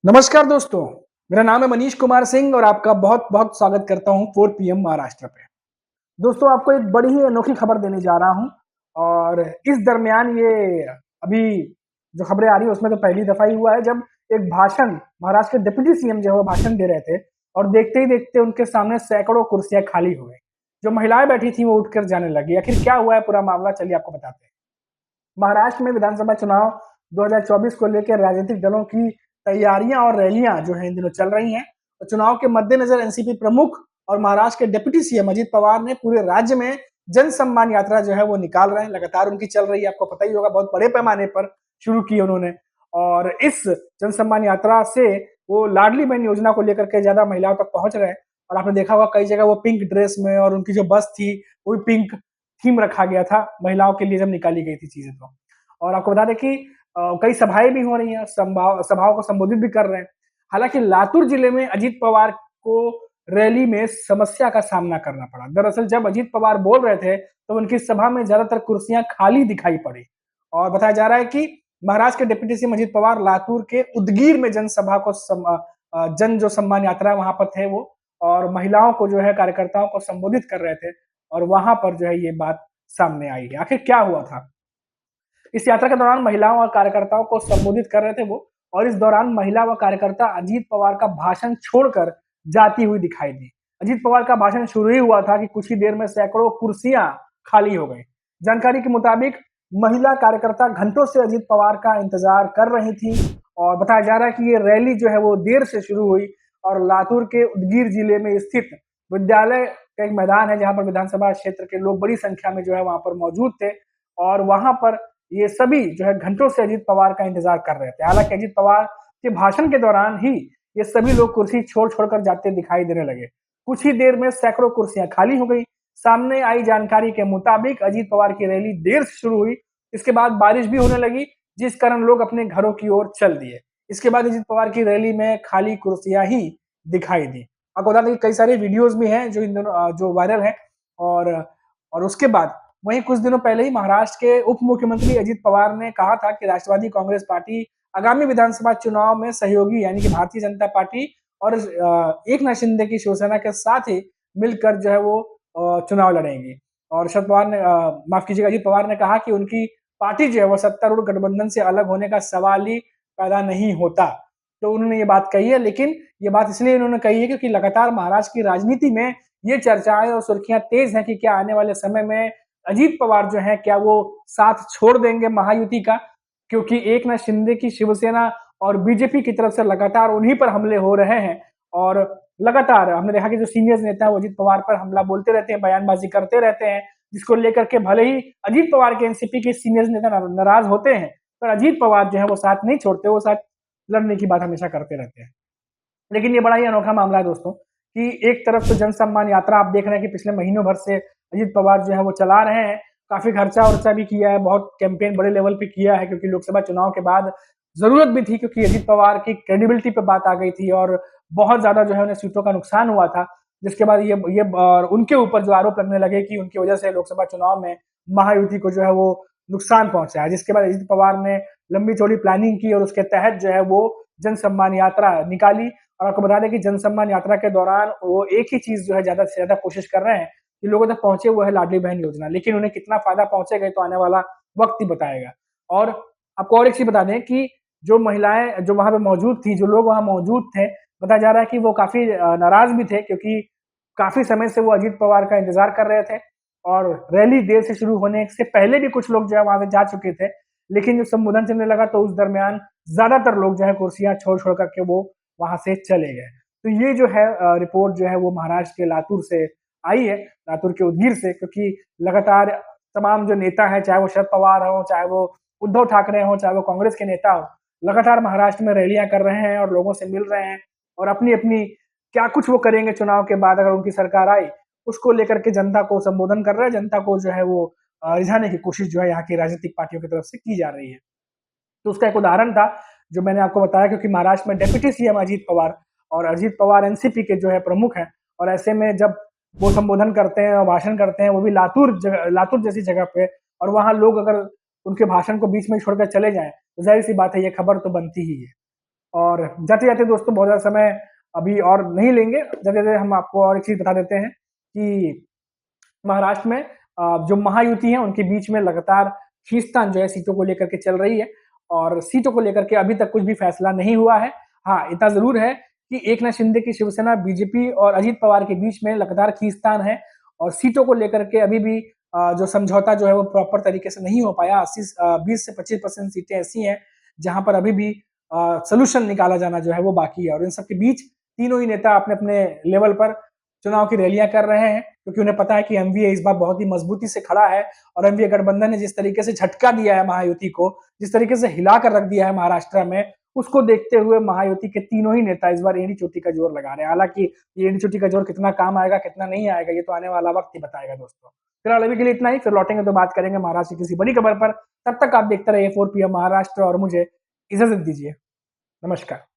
नमस्कार दोस्तों, मेरा नाम है मनीष कुमार सिंह और आपका बहुत-बहुत स्वागत करता हूँ 4 पीएम महाराष्ट्र पे। दोस्तों आपको एक बड़ी ही अनोखी खबर देने जा रहा हूँ और इस दरमियान ये अभी जो खबरें आ रही हैं उसमें तो पहली दफ़ा ही हुआ है जब एक भाषण महाराष्ट्र के डिप्टी सीएम जो है वो भाषण दे रहे थे और देखते ही देखते उनके सामने सैकड़ों कुर्सियाँ खाली हो गई। जो महिलाएँ बैठी थी वो उठकर जाने लगी। आखिर क्या हुआ है पूरा मामला चलिए आपको बताते हैं। महाराष्ट्र में विधानसभा चुनाव 2024 को लेकर राजनीतिक दलों की तैयारियां और रैलियां जो है इन दिनों चल रही हैं। तो चुनाव के मद्देनजर एनसीपी प्रमुख और महाराष्ट्र के डिप्टी सीएम अजित पवार ने पूरे राज्य में जन सम्मान यात्रा जो है वो निकाल रहे हैं। लगातार उनकी चल रही है, आपको पता ही होगा, बहुत बड़े पैमाने पर शुरू की उन्होंने। और इस जन सम्मान यात्रा से वो लाडली बहन योजना को लेकर के ज्यादा महिलाओं तक पहुंच रहे हैं। और आपने देखा होगा कई जगह वो पिंक ड्रेस में, और उनकी जो बस थी वो भी पिंक थीम रखा गया था महिलाओं के लिए जब निकाली गई थी चीजें। तो और आपको बता दें कि कई सभाएं भी हो रही हैं, सभाओं को संबोधित भी कर रहे हैं। हालांकि लातूर जिले में अजीत पवार को रैली में समस्या का सामना करना पड़ा। दरअसल जब अजीत पवार बोल रहे थे तो उनकी सभा में ज्यादातर कुर्सियां खाली दिखाई पड़ी। और बताया जा रहा है कि महाराष्ट्र के डिप्टी सीएम अजीत पवार लातूर के उदगीर में जनसभा को जन जो सम्मान यात्रा वहां पर थे वो, और महिलाओं को जो है कार्यकर्ताओं को संबोधित कर रहे थे। और वहां पर जो है ये बात सामने आई है। आखिर क्या हुआ था? इस यात्रा के दौरान महिलाओं और कार्यकर्ताओं को संबोधित कर रहे थे वो, और इस दौरान महिला व कार्यकर्ता अजीत पवार का भाषण छोड़कर जाती हुई दिखाई दी। अजीत पवार का भाषण शुरू ही हुआ था कि कुछ ही देर में सैकड़ों कुर्सियां खाली हो गई। जानकारी के मुताबिक महिला कार्यकर्ता घंटों से अजीत पवार का इंतजार कर रही थी। और बताया जा रहा है कि ये रैली जो है वो देर से शुरू हुई और लातूर के उदगीर जिले में स्थित विद्यालय का एक मैदान है जहां पर विधानसभा क्षेत्र के लोग बड़ी संख्या में जो है वहां पर मौजूद थे। और वहां पर ये सभी जो है घंटों से अजीत पवार का इंतजार कर रहे थे। हालांकि अजीत पवार के भाषण के दौरान ही ये सभी लोग कुर्सी छोड़-छोड़ कर जाते दिखाई देने लगे। कुछ ही देर में सैकड़ों कुर्सियां खाली हो गई। सामने आई जानकारी के मुताबिक अजीत पवार की रैली देर से शुरू हुई। इसके बाद बारिश भी होने लगी, जिस कारण लोग अपने घरों की ओर चल दिए। इसके बाद अजीत पवार की रैली में खाली कुर्सियां ही दिखाई दी। आपको बता दें कि कई सारे वीडियोज भी हैं जो इन दोनों जो वायरल है। और उसके बाद वहीं कुछ दिनों पहले ही महाराष्ट्र के उप मुख्यमंत्री अजित पवार ने कहा था कि राष्ट्रवादी कांग्रेस पार्टी आगामी विधानसभा चुनाव में सहयोगी यानी कि भारतीय जनता पार्टी और एकनाथ शिंदे की शिवसेना के साथ ही मिलकर जो है वो चुनाव लड़ेंगी। और शरद पवार ने माफ कीजिएगा, अजित पवार ने कहा कि उनकी पार्टी जो है वो सत्तारूढ़ गठबंधन से अलग होने का सवाल ही पैदा नहीं होता। तो उन्होंने ये बात कही है, लेकिन ये बात इसलिए उन्होंने कही है क्योंकि लगातार महाराष्ट्र की राजनीति में ये चर्चाएं और सुर्खियां तेज हैं कि क्या आने वाले समय में अजीत पवार जो है क्या वो साथ छोड़ देंगे महायुति का, क्योंकि एकनाथ शिंदे की शिवसेना और बीजेपी की तरफ से लगातार उन्हीं पर हमले हो रहे हैं। और लगातार हमने देखा कि जो सीनियर नेता है वो अजीत पवार पर हमला बोलते रहते हैं, बयानबाजी करते रहते हैं, जिसको लेकर के भले ही अजीत पवार के एनसीपी के सीनियर नेता नाराज होते हैं, पर अजीत पवार जो है वो साथ नहीं छोड़ते, वो साथ लड़ने की बात हमेशा करते रहते हैं। लेकिन ये बड़ा ही अनोखा मामला है दोस्तों कि एक तरफ तो जन सम्मान यात्रा आप देख रहे हैं कि पिछले महीनों भर से अजीत पवार जो है वो चला रहे हैं। काफी खर्चा वर्चा भी किया है, बहुत कैंपेन बड़े लेवल पे किया है, क्योंकि लोकसभा चुनाव के बाद जरूरत भी थी, क्योंकि अजीत पवार की क्रेडिबिलिटी पे बात आ गई थी और बहुत ज्यादा जो है उन्हें सीटों का नुकसान हुआ था। जिसके बाद ये उनके ऊपर जो आरोप लगने लगे कि उनकी वजह से लोकसभा चुनाव में महायुति को जो है वो नुकसान पहुंचा है। जिसके बाद अजीत पवार ने लंबी चौड़ी प्लानिंग की और उसके तहत जो है वो जन सम्मान यात्रा निकाली। और आपको बता दें कि जन सम्मान यात्रा के दौरान वो एक ही चीज जो है ज्यादा से ज्यादा कोशिश कर रहे हैं कि लोगों तक पहुंचे, वो है लाडली बहन योजना। लेकिन उन्हें कितना फायदा पहुंचेगा तो आने वाला वक्त ही बताएगा। और आपको और एक चीज बता दें कि जो महिलाएं जो वहां पे मौजूद थी, जो लोग वहां मौजूद थे, बताया जा रहा है कि वो काफी नाराज भी थे, क्योंकि काफी समय से वो अजीत पवार का इंतजार कर रहे थे। और रैली देर से शुरू होने से पहले भी कुछ लोग जो है वहां से जा चुके थे। लेकिन जब संबोधन चलने लगा तो उस दरमियान ज्यादातर लोग जो है कुर्सियां छोड़ छोड़ करके वो वहां से चले गए। तो ये जो है रिपोर्ट जो है वो महाराष्ट्र के लातूर से आई है, लातूर के उदगीर से, क्योंकि लगातार तमाम जो नेता है, चाहे वो शरद पवार हो, चाहे वो उद्धव ठाकरे हो, चाहे वो कांग्रेस के नेता हो, लगातार महाराष्ट्र में रैलियां कर रहे हैं और लोगों से मिल रहे हैं। और अपनी अपनी क्या कुछ वो करेंगे चुनाव के बाद अगर उनकी सरकार आई, उसको लेकर के जनता को संबोधन कर रहे हैं। जनता को जो है वो रिझाने की कोशिश जो है यहाँ की राजनीतिक पार्टियों की तरफ से की जा रही है। तो उसका एक उदाहरण था जो मैंने आपको बताया, क्योंकि महाराष्ट्र में डिप्टी सीएम अजीत पवार, और अजीत पवार एनसीपी के जो है प्रमुख हैं। और ऐसे में जब वो संबोधन करते हैं और भाषण करते हैं, वो भी लातूर जैसी जगह पे, और वहां लोग अगर उनके भाषण को बीच में छोड़कर चले जाएं तो जाहिर सी बात है ये खबर तो बनती ही है। और जाते-जाते दोस्तों बहुत ज़्यादा समय अभी और नहीं लेंगे, जाते-जाते हम आपको और एक चीज़ बता देते हैं कि महाराष्ट्र में जो महायुति है उनके बीच में लगातार खींचतान जो है सीटों को लेकर के चल रही है और सीटों को लेकर के अभी तक कुछ भी फैसला नहीं हुआ है। हाँ, इतना ज़रूर है कि एकनाथ शिंदे की शिवसेना, बीजेपी और अजित पवार के बीच में लगातार खींचतान है और सीटों को लेकर के अभी भी जो समझौता जो है वो प्रॉपर तरीके से नहीं हो पाया। 20 से 25% सीटें ऐसी हैं जहाँ पर अभी भी सॉल्यूशन निकाला जाना जो है वो बाकी है और इन सब के बीच तीनों ही नेता अपने-अपने लेवल पर चुनाव की रैलियां कर रहे हैं क्योंकि उन्हें पता है कि एमवीए इस बार बहुत ही मजबूती से खड़ा है और एमवीए गठबंधन ने जिस तरीके से झटका दिया है महायुति को, जिस तरीके से हिला कर रख दिया है महाराष्ट्र में, उसको देखते हुए महायुति के तीनों ही नेता इस बार एड़ी चोटी का जोर लगा रहे हैं। हालांकि ये एड़ी चोटी का जोर कितना काम आएगा, कितना नहीं आएगा, ये तो आने वाला वक्त ही बताएगा दोस्तों। फिलहाल अभी के लिए इतना ही, फिर लौटेंगे तो बात करेंगे महाराष्ट्र की किसी बड़ी खबर पर। तब तक आप देखते रहिए 4 PM महाराष्ट्र और मुझे इजाजत दीजिए। नमस्कार।